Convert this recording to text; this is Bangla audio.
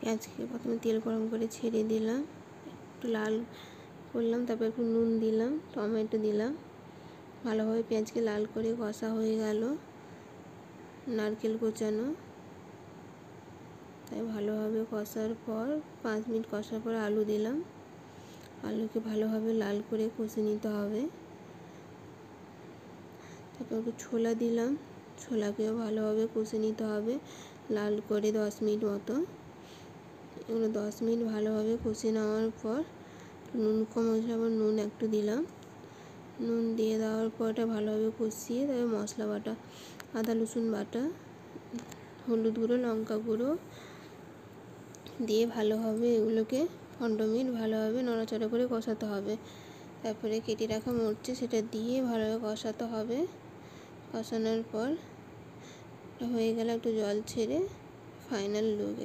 পেঁয়াজকে প্রথমে তেল গরম করে ছেড়ে দিলাম, একটু লাল করলাম, তারপর একটু নুন দিলাম, টমেটো দিলাম। ভালোভাবে পেঁয়াজকে লাল করে কষা হয়ে গেল। নারকেল কোচানো, তাই ভালোভাবে কষার পর 5 মিনিট কষার পর আলু দিলাম। আলুকে ভালোভাবে লাল করে কষে নিতে হবে। তারপর একটু ছোলা দিলাম, ছোলাকেও ভালোভাবে কষে নিতে হবে লাল করে 10 মিনিট মতো। এগুলো 10 মিনিট ভালোভাবে কষে নেওয়ার পর নুন কম হয়েছিল, আবার নুন একটু দিলাম। নুন দিয়ে দেওয়ার পর এটা ভালোভাবে কষিয়ে তারপর মশলা বাটা, আদা রসুন বাটা, হলুদ গুঁড়ো, লঙ্কা গুঁড়ো দিয়ে ভালোভাবে এগুলোকে 15 মিনিট ভালোভাবে নড়াচড়া করে কষাতে হবে। তারপরে কেটে রাখা মরচে সেটা দিয়ে ভালোভাবে কষাতে হবে। কষানোর পর হয়ে গেলে একটু জল ছেড়ে ফাইনাল লুক।